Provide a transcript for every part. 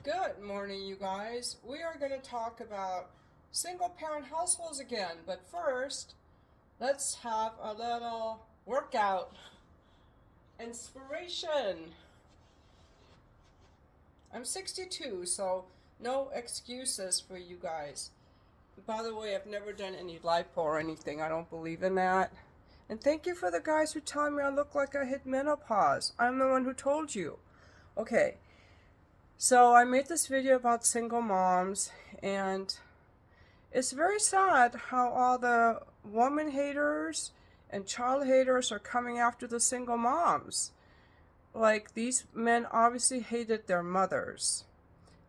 Good morning, you guys. We are going to talk about single parent households again, but first, let's have a little workout inspiration. I'm 62, so no excuses for you guys. By the way, I've never done any lipo or anything. I don't believe in that. And thank you for the guys who tell me I look like I hit menopause. I'm the one who told you. Okay, so I made this video about single moms, and it's very sad how all the woman haters and child haters are coming after the single moms. Like, these men obviously hated their mothers.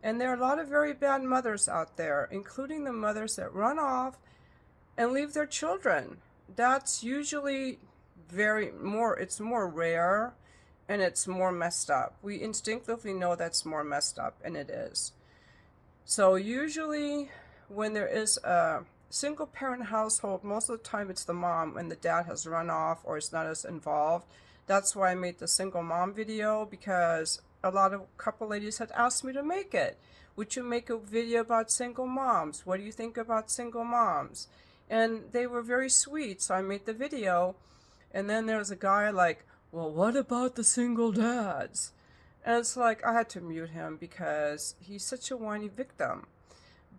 And there are a lot of very bad mothers out there, including the mothers that run off and leave their children. That's usually it's more rare, and it's more messed up. We instinctively know that's more messed up, and it is. So usually when there is a single parent household, most of the time it's the mom and the dad has run off or is not as involved. That's why I made the single mom video, because a couple ladies had asked me to make it. Would you make a video about single moms? What do you think about single moms? And they were very sweet, so I made the video. And then there was a guy like, well, what about the single dads? And it's like, I had to mute him because he's such a whiny victim.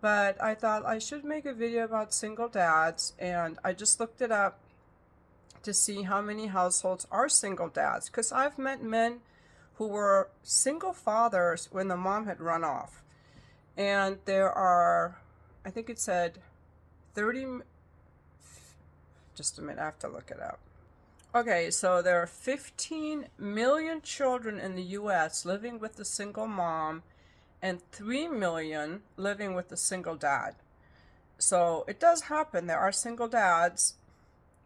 But I thought I should make a video about single dads, and I just looked it up to see how many households are single dads. Because I've met men who were single fathers when the mom had run off. And there are, I think it said 30, just a minute, I have to look it up. Okay, so there are 15 million children in the U.S. living with a single mom and 3 million living with a single dad. So it does happen. There are single dads,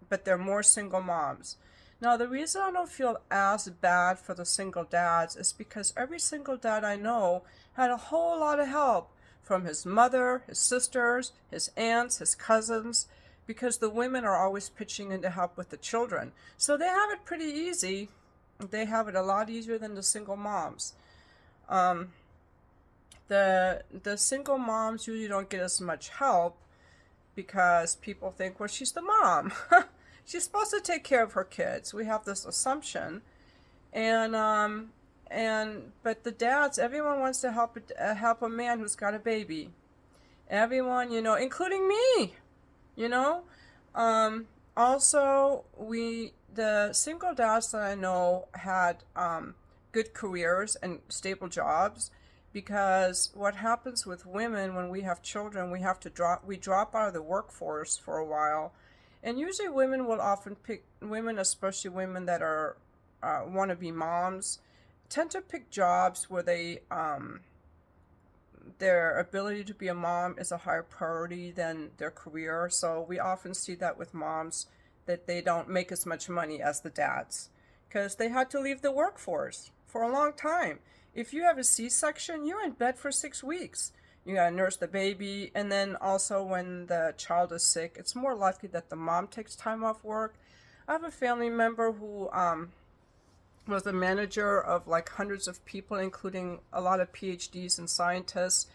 but there are more single moms. Now, the reason I don't feel as bad for the single dads is because every single dad I know had a whole lot of help from his mother, his sisters, his aunts, his cousins, because the women are always pitching in to help with the children. So they have it pretty easy. They have it a lot easier than the single moms. The single moms usually don't get as much help because people think, well, she's the mom. She's supposed to take care of her kids. We have this assumption. But the dads, everyone wants to help a man who's got a baby. Everyone, including me. You know, also the single dads that I know had good careers and stable jobs, because what happens with women when we have children, we drop out of the workforce for a while, and usually women will often pick, especially women that are want to be moms, tend to pick jobs where their ability to be a mom is a higher priority than their career. So we often see that with moms, that they don't make as much money as the dads because they had to leave the workforce for a long time. If you have a C-section, you're in bed for 6 weeks. You gotta nurse the baby, and then also when the child is sick, it's more likely that the mom takes time off work. I have a family member who was the manager of like hundreds of people, including a lot of PhDs and scientists.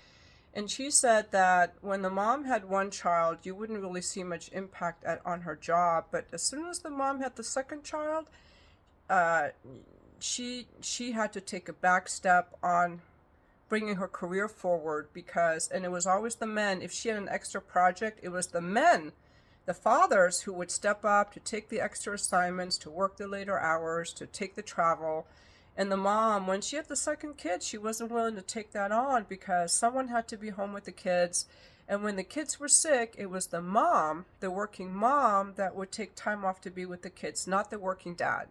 And she said that when the mom had one child, you wouldn't really see much impact on her job. But as soon as the mom had the second child, she had to take a back step on bringing her career forward, and it was always the men. If she had an extra project, it was the men, the fathers, who would step up to take the extra assignments, to work the later hours, to take the travel. And the mom, when she had the second kid, she wasn't willing to take that on because someone had to be home with the kids. And when the kids were sick, it was the mom, the working mom, that would take time off to be with the kids, not the working dad.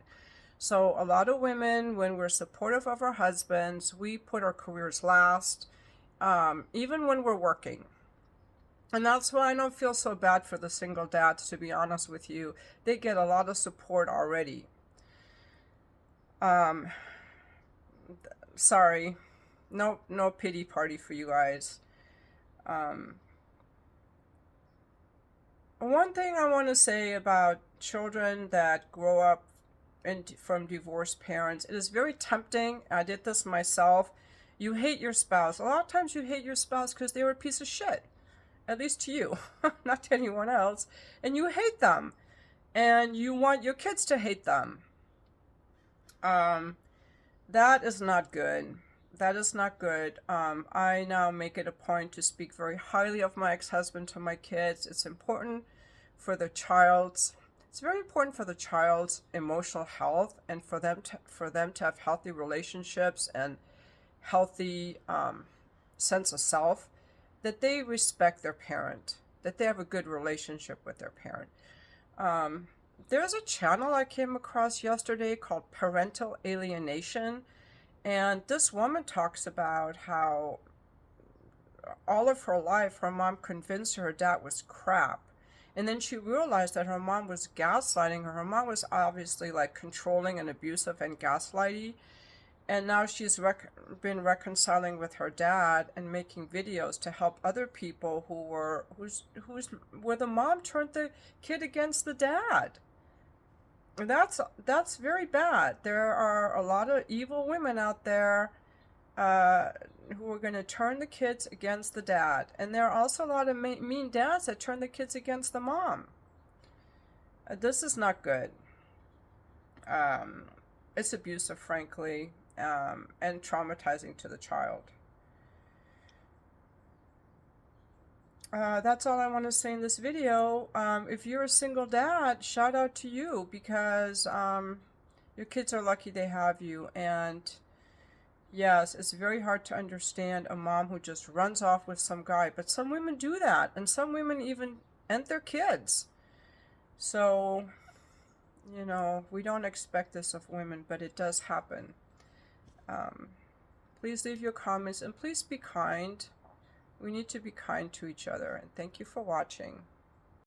So a lot of women, when we're supportive of our husbands, we put our careers last, even when we're working. And that's why I don't feel so bad for the single dads, to be honest with you. They get a lot of support already. Sorry. No pity party for you guys. One thing I want to say about children that grow up from divorced parents, it is very tempting. I did this myself. You hate your spouse. A lot of times you hate your spouse because they were a piece of shit. At least to you, not to anyone else. And you hate them. And you want your kids to hate them. That is not good. That is not good. I now make it a point to speak very highly of my ex-husband to my kids. It's important for the child's, it's very important for the child's emotional health and for them to have healthy relationships and healthy sense of self, that they respect their parent, that they have a good relationship with their parent. There's a channel I came across yesterday called Parental Alienation, and this woman talks about how all of her life her mom convinced her dad was crap. And then she realized that her mom was gaslighting her. Her mom was obviously like controlling and abusive and gaslighty. And now she's been reconciling with her dad and making videos to help other people where the mom turned the kid against the dad. That's very bad. There are a lot of evil women out there who are going to turn the kids against the dad. And there are also a lot of mean dads that turn the kids against the mom. This is not good. It's abusive, frankly, and traumatizing to the child. That's all I want to say in this video. If you're a single dad, shout out to you, because your kids are lucky they have you. And yes, it's very hard to understand a mom who just runs off with some guy, but some women do that, and some women even end their kids. So, you know, we don't expect this of women, but it does happen. Please leave your comments, and please be kind. We need to be kind to each other, and thank you for watching.